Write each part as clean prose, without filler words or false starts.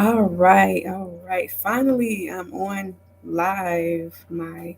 All right. Finally, I'm on live. My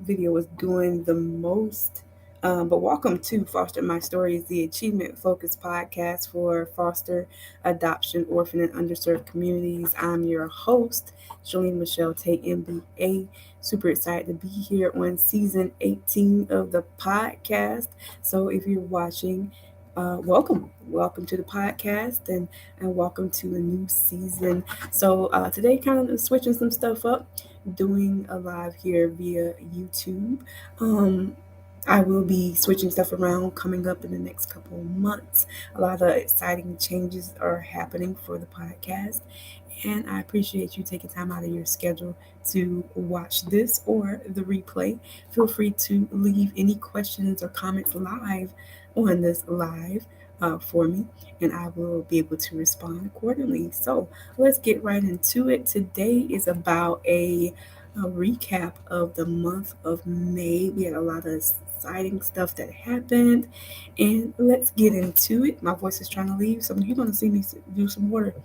video was doing the most. But welcome to Foster My Stories, the achievement focused podcast for foster, adoption, orphan, and underserved communities. I'm your host, Shalene Michelle Tate, MBA. Super excited to be here on season 18 of the podcast. So if you're watching, welcome. Welcome to the podcast and welcome to a new season. So today, kind of switching some stuff up, doing a live here via YouTube. Um, I will be switching stuff around coming up in the next couple of months. A lot of exciting changes are happening for the podcast, and I appreciate you taking time out of your schedule to watch this or the replay. Feel free to leave any questions or comments live on this live for me, and I will be able to respond accordingly. So let's get right into it. Today is about a recap of the month of May. We had a lot of exciting stuff that happened, and let's get into it. My voice is trying to leave, so you're going to see me do some water.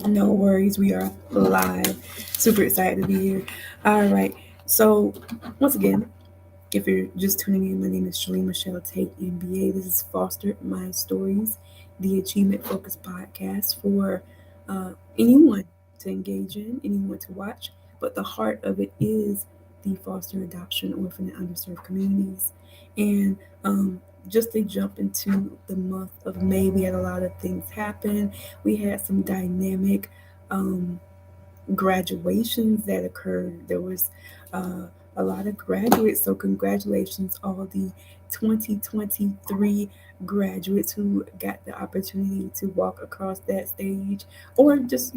No worries, we are live. Super excited to be here. All right, so once again, if you're just tuning in, my name is Shalene Michelle Tate, MBA. This is Foster My Stories, the achievement focused podcast for anyone to engage in, anyone to watch. But the heart of it is the foster, adoption, orphan, and underserved communities. And just to jump into the month of May, we had a lot of things happen. We had some dynamic um, graduations that occurred. There was a lot of graduates, so congratulations, all the 2023 graduates who got the opportunity to walk across that stage, or just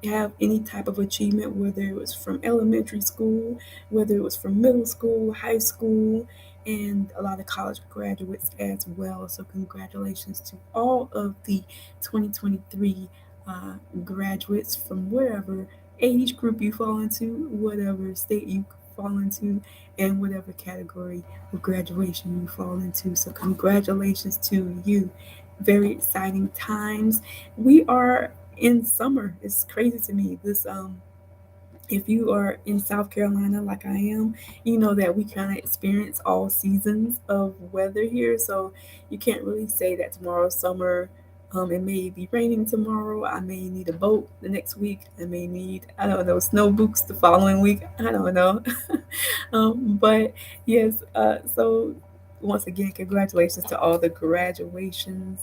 have any type of achievement, whether it was from elementary school, whether it was from middle school, high school, and a lot of college graduates as well. So congratulations to all of the 2023 graduates from wherever age group you fall into, whatever state you fall into, and whatever category of graduation you fall into. So, congratulations to you. Very exciting times. We are in summer. It's crazy to me. If you are in South Carolina like I am, you know that we kind of experience all seasons of weather here. So you can't really say that tomorrow's summer. It may be raining tomorrow. I may need a boat the next week. I may need, I don't know, snow boots the following week. I don't know. But yes, so once again, congratulations to all the graduates. I'm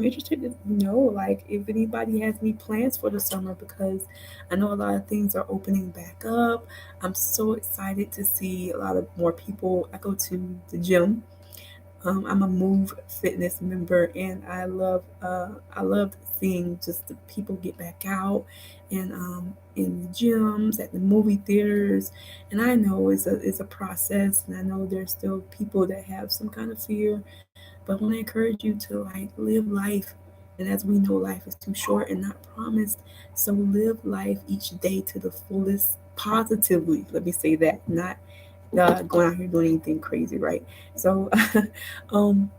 interested to know like if anybody has any plans for the summer because I know a lot of things are opening back up. I'm so excited to see a lot of more people. I go to the gym. I'm a Move Fitness member, and I loved seeing just the people get back out and in the gyms, at the movie theaters. And I know it's a process, and I know there's still people that have some kind of fear, but I want to encourage you to like live life. And as we know, life is too short and not promised. So live life each day to the fullest positively. Let me say that, not going out here doing anything crazy, right? So, um,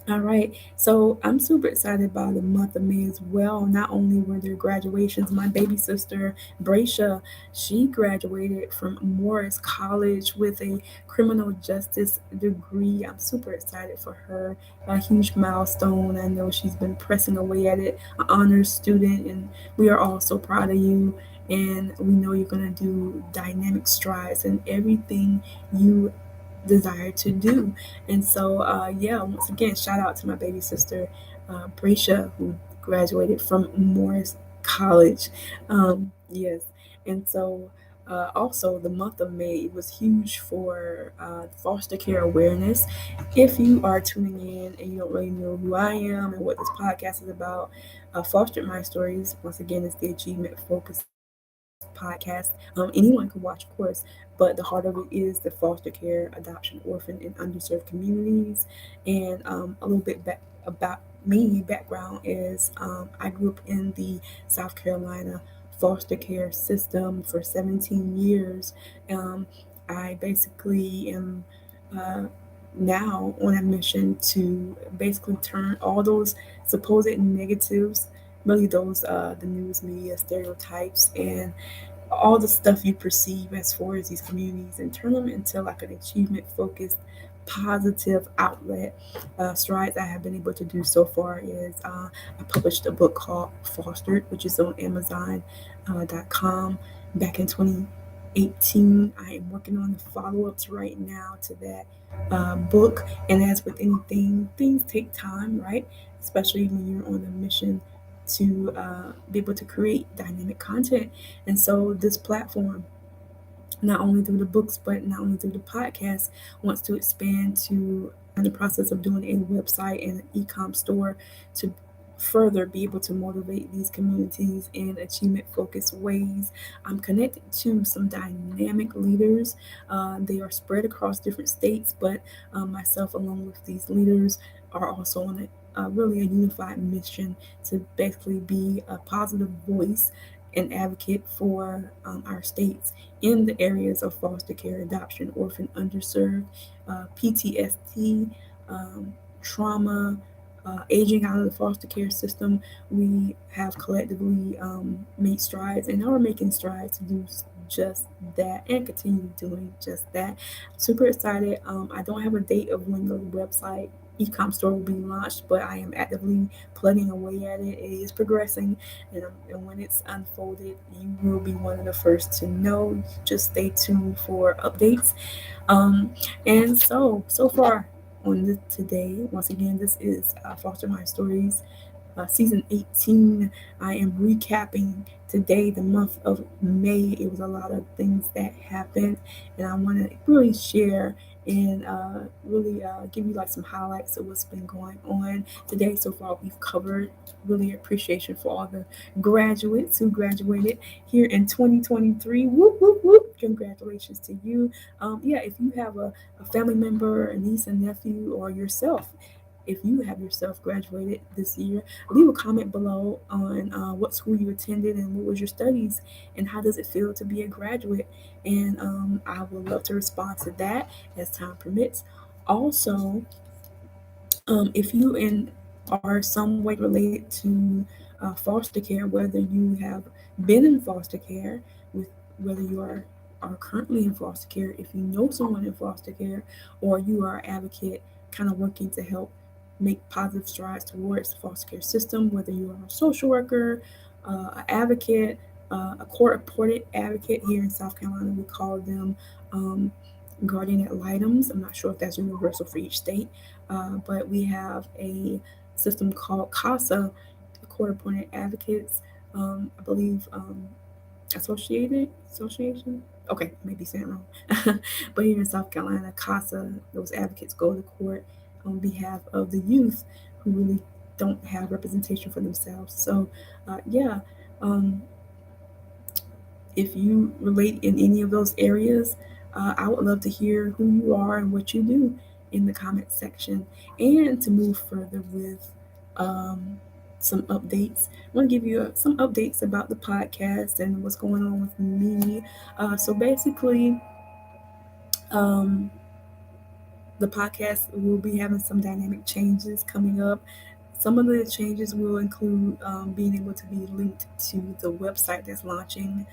all right. So I'm super excited about the month of May as well. Not only were there graduations, my baby sister Bracia, she graduated from Morris College with a criminal justice degree. I'm super excited for her. A huge milestone. I know she's been pressing away at it, an honors student, and we are all so proud of you. And we know you're gonna do dynamic strides in everything you desire to do. And so, yeah, once again, shout out to my baby sister, Bracia, who graduated from Morris College. Yes. And so, also, the month of May was huge for foster care awareness. If you are tuning in and you don't really know who I am and what this podcast is about, Foster My Stories, once again, is the achievement focused podcast. Anyone can watch, of course, but the heart of it is the foster care, adoption, orphan, and underserved communities. And a little bit about me background is I grew up in the South Carolina foster care system for 17 years. Um, I basically am. now on a mission to basically turn all those supposed negatives, really those the news media stereotypes and all the stuff you perceive as far as these communities and turn them into like an achievement focused positive outlet. Strides I have been able to do so far is I published a book called Fostered, which is on Amazon.com back in 2018. I am working on the follow ups right now to that book. And as with anything, things take time, right? Especially when you're on a mission to be able to create dynamic content. And so this platform, not only through the books, but not only through the podcast, wants to expand to in the process of doing a website and an e-com store to further be able to motivate these communities in achievement focused ways. I'm connected to some dynamic leaders. They are spread across different states, but myself, along with these leaders, are also on really a unified mission to basically be a positive voice and advocate for our states in the areas of foster care, adoption, orphan, underserved, PTSD, um, trauma, aging out of the foster care system. We have collectively made strides and are making strides to do just that and continue doing just that. Super excited. I don't have a date of when the website e-com store will be launched, but I am actively plugging away at it. It is progressing, and when it's unfolded, you will be one of the first to know. Just stay tuned for updates. Um, and so far on this today, once again, this is Foster My Stories season 18. I am recapping today the month of May. It was a lot of things that happened, and I want to really share and really give you like some highlights of what's been going on today. So far, we've covered really appreciation for all the graduates who graduated here in 2023. Whoop, whoop, whoop. Congratulations to you. Yeah, if you have a family member, a niece, a nephew, or yourself, if you have yourself graduated this year, leave a comment below on what school you attended and what was your studies and how does it feel to be a graduate. And I would love to respond to that as time permits. Also, if you are some way related to foster care, whether you have been in foster care, with whether you are currently in foster care, if you know someone in foster care, or you are an advocate, kind of working to help make positive strides towards the foster care system, whether you are a social worker, an advocate, a court-appointed advocate here in South Carolina, we call them um, guardian ad litems. I'm not sure if that's universal for each state, but we have a system called CASA, Court Appointed Advocates. I believe Association. Okay, maybe saying wrong. But here in South Carolina, CASA, those advocates go to court on behalf of the youth who really don't have representation for themselves. So, yeah, um, if you relate in any of those areas, I would love to hear who you are and what you do in the comment section. And to move further with um, some updates, I want to give you some updates about the podcast and what's going on with me. So basically, um, the podcast will be having some dynamic changes coming up. Some of the changes will include being able to be linked to the website that's launching.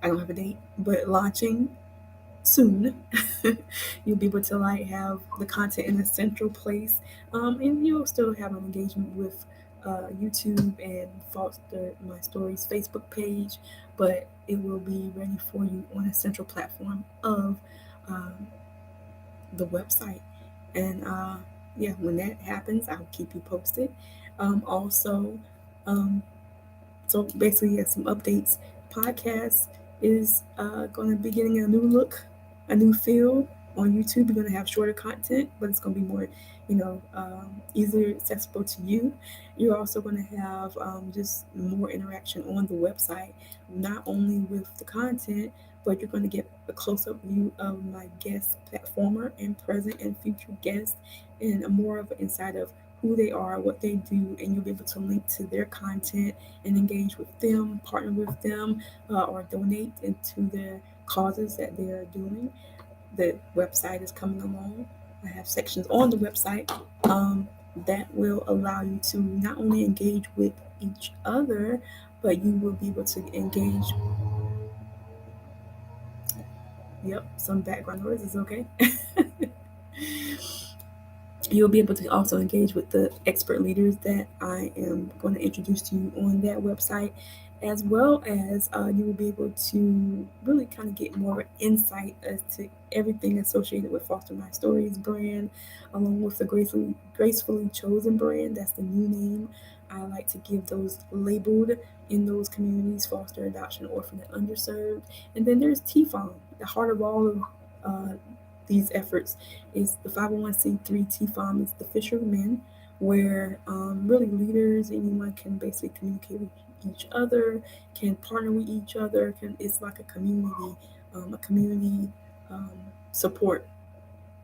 I don't have a date, but launching soon. You'll be able to like have the content in a central place, and you'll still have an engagement with YouTube and Foster My Stories Facebook page, but it will be ready for you on a central platform of um, the website. And yeah, when that happens, I'll keep you posted. Also, um, so basically, yeah, some updates. Podcast is going to be getting a new look, a new feel on YouTube. You're going to have shorter content, but it's going to be more, easier accessible to you. You're also going to have just more interaction on the website, not only with the content, but you're going to get a close-up view of my guest platformer and present and future guests, and a more of an insight of who they are, what they do, and you'll be able to link to their content and engage with them, partner with them, or donate into their causes that they are doing. The website is coming along. I have sections on the website that will allow you to not only engage with each other, but you will be able to engage. Yep, some background noise is okay. You'll be able to also engage with the expert leaders that I am going to introduce to you on that website, as well as you will be able to really kind of get more insight as to everything associated with Foster My Stories brand, along with the Gracefully Chosen brand. That's the new name. I like to give those labeled in those communities: foster, adoption, orphan, and underserved. And then there's TFOM, the heart of all of these efforts is the 501c3 TFOM is the Fishermen, where really leaders, anyone can basically communicate with each other, can partner with each other. It's like a community um, support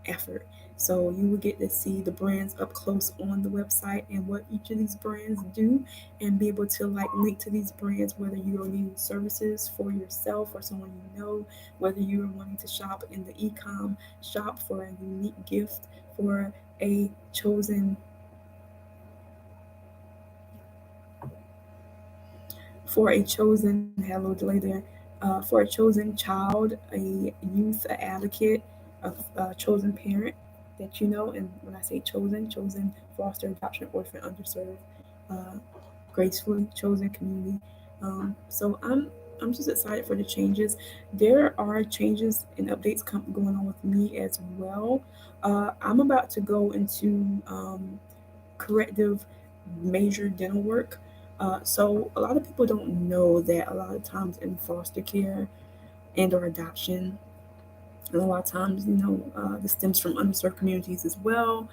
effort. So you will get to see the brands up close on the website and what each of these brands do, and be able to like link to these brands, whether you are needing services for yourself or someone you know, whether you are wanting to shop in the e-com shop for a unique gift for a chosen hello delay there, for a chosen child, a youth, a advocate, a chosen parent that you know. And when I say chosen, foster, adoption, orphan, underserved, uh, gracefully chosen community. So I'm just excited for the changes. There are changes and updates going on with me as well. I'm about to go into corrective major dental work. So a lot of people don't know that a lot of times in foster care and or adoption, and a lot of times, this stems from underserved communities as well.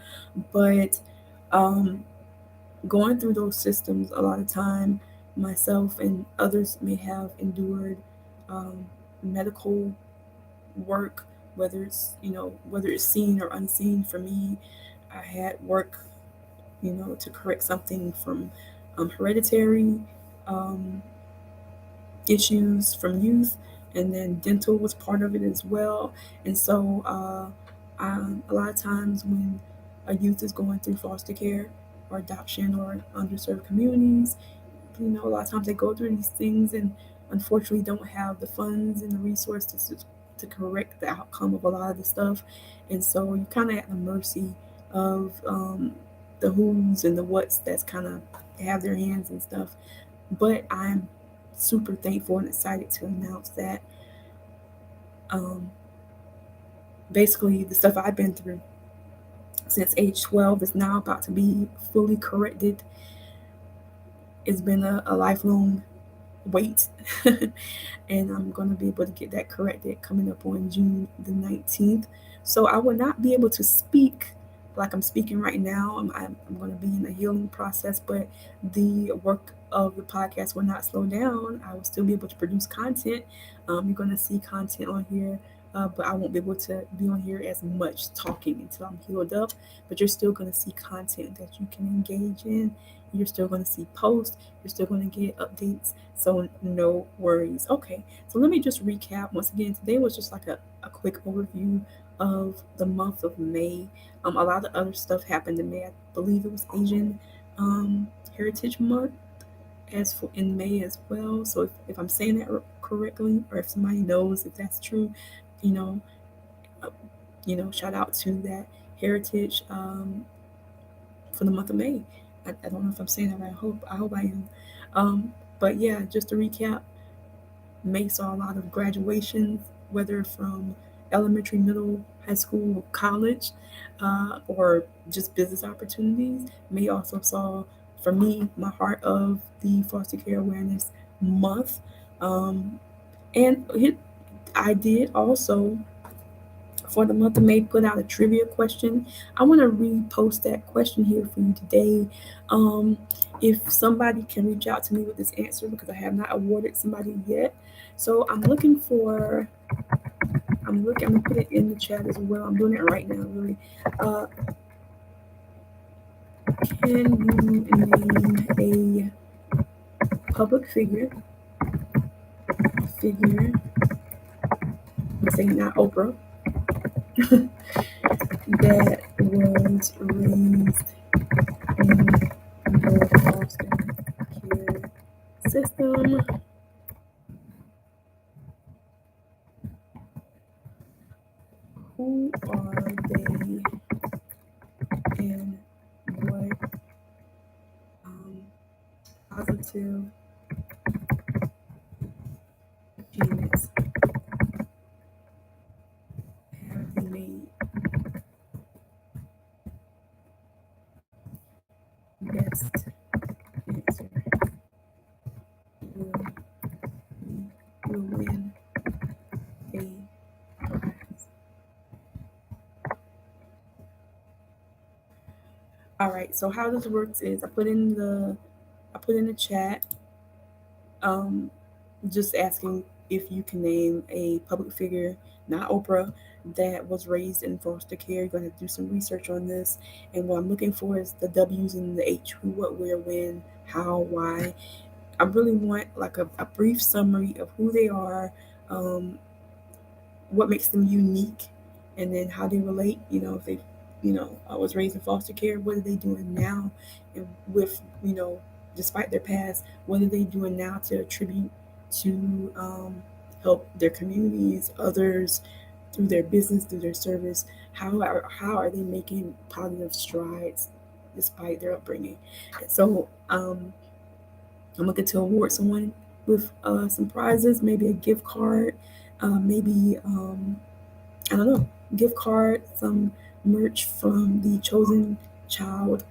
But um, going through those systems, a lot of time, myself and others may have endured um, medical work, whether it's seen or unseen. For me, I had work, to correct something from hereditary um, issues from youth, and then dental was part of it as well. And so, a lot of times when a youth is going through foster care or adoption or underserved communities, a lot of times they go through these things and unfortunately don't have the funds and the resources to correct the outcome of a lot of the stuff. And so you kind of at the mercy of the who's and the what's that's kind of have their hands and stuff. But I'm super thankful and excited to announce that um, basically the stuff I've been through since age 12 is now about to be fully corrected. It's been a lifelong wait. And I'm going to be able to get that corrected coming up on June the 19th. So I will not be able to speak like I'm speaking right now. I'm going to be in a healing process, but the work of the podcast will not slow down. I will still be able to produce content. You're going to see content on here, but I won't be able to be on here as much talking until I'm healed up. But you're still going to see content that you can engage in. You're still going to see posts. You're still going to get updates. So no worries. Okay, so let me just recap. Once again, today was just like a quick overview of the month of May. A lot of other stuff happened in May. I believe it was Asian Heritage Month as for in May as well. So if I'm saying that correctly, or if somebody knows if that's true, you know, uh, shout out to that heritage for the month of May. I don't know if I'm saying that right. I hope I am. But yeah, just to recap, May saw a lot of graduations, whether from elementary, middle, high school, college, or just business opportunities. May also saw, for me, my heart of the Foster Care Awareness Month. Um, and I did also, for the month of May, put out a trivia question. I want to repost that question here for you today. Um, if somebody can reach out to me with this answer, because I have not awarded somebody yet. So I'm looking for, I'm going to put it in the chat as well. I'm doing it right now, really. Can you name a public figure, I'm saying not Oprah, that was raised in the foster care system. Who are they and what um, positive achievements have they made? Best answer will, will win a prize. All right. So how this works is I put in the chat, um, just asking if you can name a public figure, not Oprah, that was raised in foster care. You're going to do some research on this, and what I'm looking for is the W's and the H: who, what, where, when, how, why. I really want like a brief summary of who they are, um, what makes them unique, and then how they relate. If they, I was raised in foster care. What are they doing now, and with despite their past, what are they doing now to attribute to help their communities, others, through their business, through their service? How are they making positive strides despite their upbringing? So I'm looking to award someone with some prizes, maybe a gift card, maybe I don't know, gift card, some merch from the Chosen Child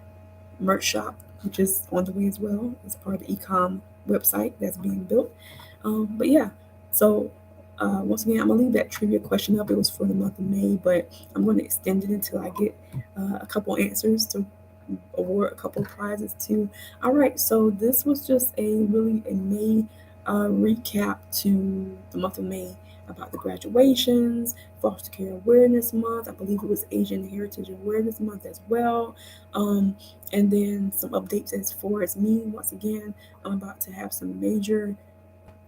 merch shop, which is on the way as well. It's part of the ecom website that's being built. But yeah, so once again, I'm gonna leave that trivia question up. It was for the month of May, but I'm going to extend it until I get a couple answers to award a couple prizes too. All right, so this was just a May recap to the month of May about the graduations, Foster Care Awareness Month. I believe it was Asian Heritage Awareness Month as well. And then some updates as far as me. Once again, I'm about to have some major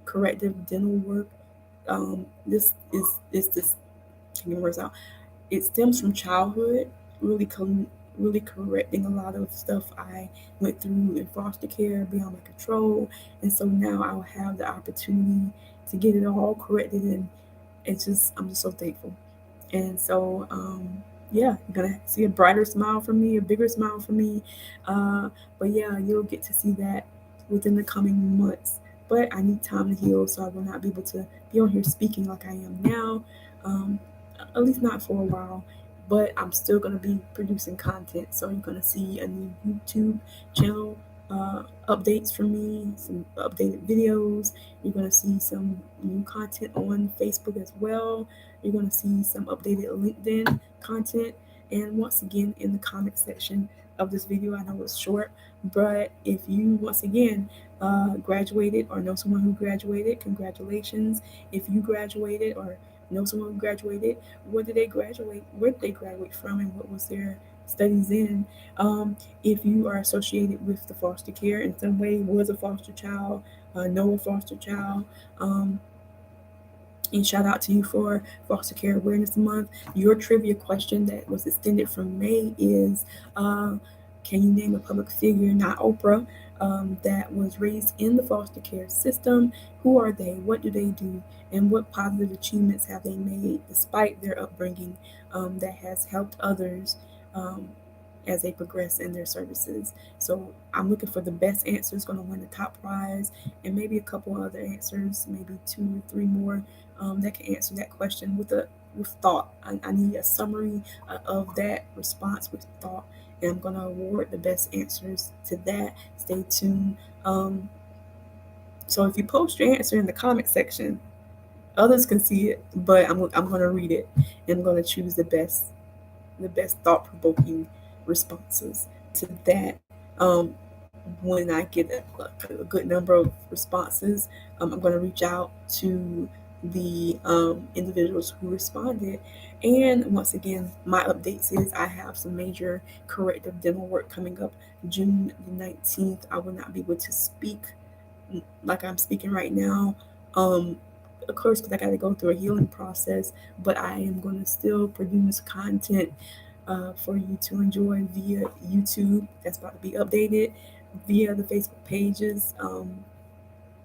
corrective dental work. This is this. Can you words out? It stems from childhood, really really correcting a lot of stuff I went through in foster care beyond my control, and so now I'll have the opportunity to get it all corrected, and I'm just so thankful. And so, yeah, you're gonna see a brighter smile from me, a bigger smile from me. But yeah, you'll get to see that within the coming months. But I need time to heal, so I will not be able to be on here speaking like I am now. Um, at least not for a while. But I'm still gonna be producing content, so you're gonna see a new YouTube channel updates from me, some updated videos. You're gonna see some new content on Facebook as well. You're going to see some updated LinkedIn content. And once again, in the comment section of this video, I know it's short, but if you, once again, graduated or know someone who graduated, congratulations. If you graduated or know someone who graduated, what did they graduate? Where did they graduate from, and what was their studies in? If you are associated with the foster care in some way, was a foster child, know a foster child, and shout out to you for Foster Care Awareness Month. Your trivia question that was extended from May is can you name a public figure, not Oprah, that was raised in the foster care system? Who are they? What do they do? And what positive achievements have they made despite their upbringing that has helped others? As they progress in their services. So I'm looking for the best answers, going to win the top prize, and maybe a couple other answers, maybe 2 or 3 more that can answer that question with thought. I need a summary of that response with thought, and I'm going to award the best answers to that. Stay tuned. So if you post your answer in the comment section, others can see it, but I'm going to read it, and I'm going to choose the best thought provoking responses to that. When I get a good number of responses, I'm going to reach out to the individuals who responded. And once again, my updates is I have some major corrective dental work coming up June the 19th. I will not be able to speak like I'm speaking right now. Of course, because I got to go through a healing process, but I am going to still produce content for you to enjoy via YouTube. That's about to be updated via the Facebook pages.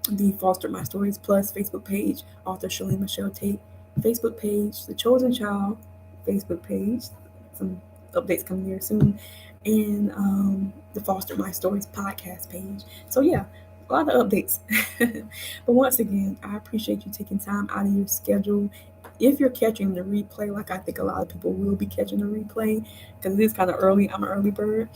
The Foster My Stories Plus Facebook page, author Shalene Michelle Tate Facebook page, The Chosen Child Facebook page, some updates coming here soon, and the Foster My Stories podcast page. So yeah, a lot of updates. But once again, I appreciate you taking time out of your schedule. If you're catching the replay, like I think a lot of people will be catching the replay, because it is kind of early, I'm an early bird.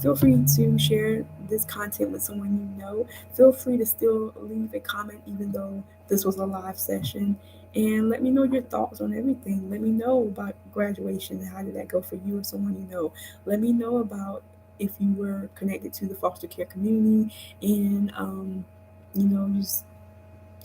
Feel free to share this content with someone you know. Feel free to still leave a comment, even though this was a live session. And let me know your thoughts on everything. Let me know about graduation. How did that go for you or someone you know? Let me know about if you were connected to the foster care community and, just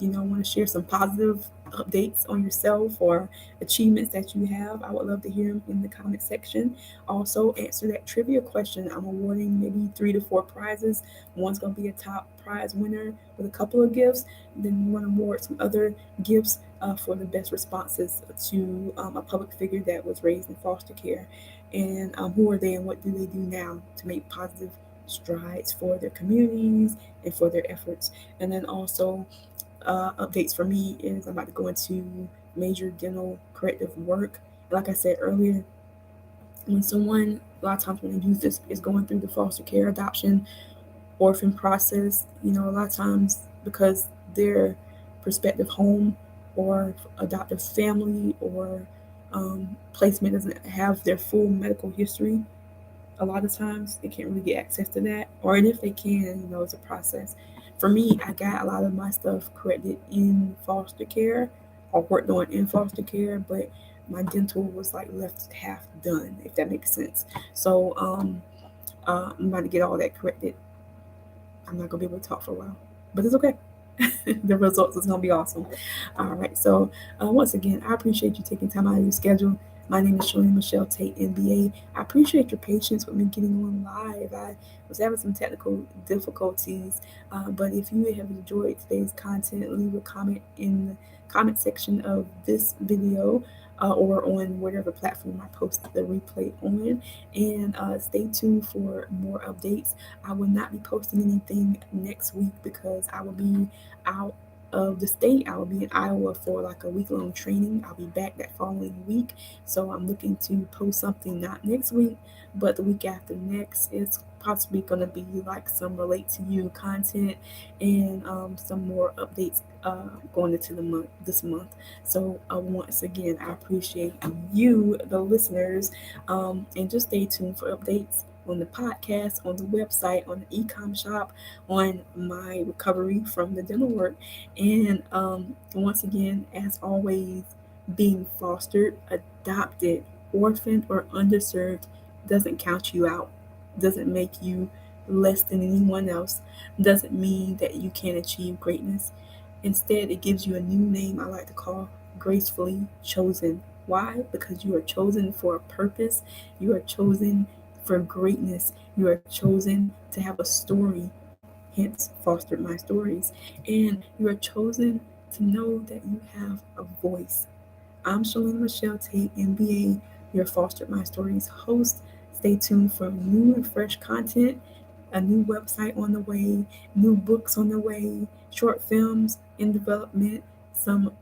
want to share some positive updates on yourself or achievements that you have. I would love to hear them in the comment section. Also, answer that trivia question. I'm awarding maybe 3 to 4 prizes. One's going to be a top prize winner with a couple of gifts. Then we want to award some other gifts for the best responses to a public figure that was raised in foster care. And who are they and what do they do now to make positive strides for their communities and for their efforts. And then also updates for me is I'm about to go into major dental corrective work. Like I said earlier, when someone, a lot of times when a youth is going through the foster care, adoption, orphan process, a lot of times because their prospective home or adoptive family or placement doesn't have their full medical history, a lot of times they can't really get access to that. Or and if they can, it's a process. For me, I got a lot of my stuff corrected in foster care or worked on in foster care, but my dental was like left half done, if that makes sense. So I'm about to get all that corrected. I'm not gonna be able to talk for a while, but it's okay. The results is gonna be awesome. All right. So once again, I appreciate you taking time out of your schedule. My name is Shalene Michelle Tate, MBA. I appreciate your patience with me getting on live. I was having some technical difficulties, but if you have enjoyed today's content, leave a comment in the comment section of this video. Or on whatever platform I post the replay on, and stay tuned for more updates. I will not be posting anything next week because I will be out of the state. I will be in Iowa for like a week-long training. I'll be back that following week. So I'm looking to post something not next week, but the week after next. It's possibly going to be like some relate to you content and some more updates going into the month this month. So once again, I appreciate you, the listeners, and just stay tuned for updates on the podcast, on the website, on the e-com shop, on my recovery from the dental work. And once again, as always, being fostered, adopted, orphaned, or underserved doesn't count you out, doesn't make you less than anyone else, doesn't mean that you can't achieve greatness. Instead, it gives you a new name I like to call gracefully chosen. Why? Because you are chosen for a purpose. You are chosen for greatness. You are chosen to have a story, hence fostered my stories. And you are chosen to know that you have a voice. I'm Shalene Michelle Tate, MBA, your Fostered My Stories host. Stay tuned for new and fresh content, a new website on the way, new books on the way, short films in development, some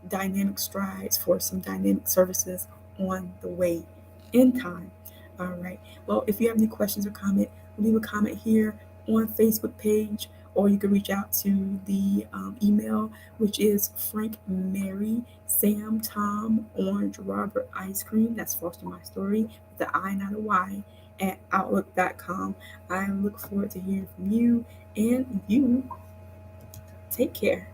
dynamic strides for some dynamic services on the way in time. All right. Well, if you have any questions or comment, leave a comment here on Facebook page, or you can reach out to the email, which is Frank Mary Sam Tom Orange Robert Ice Cream. That's Foster My Story, the I, not a Y, at outlook.com. I look forward to hearing from you, and you take care.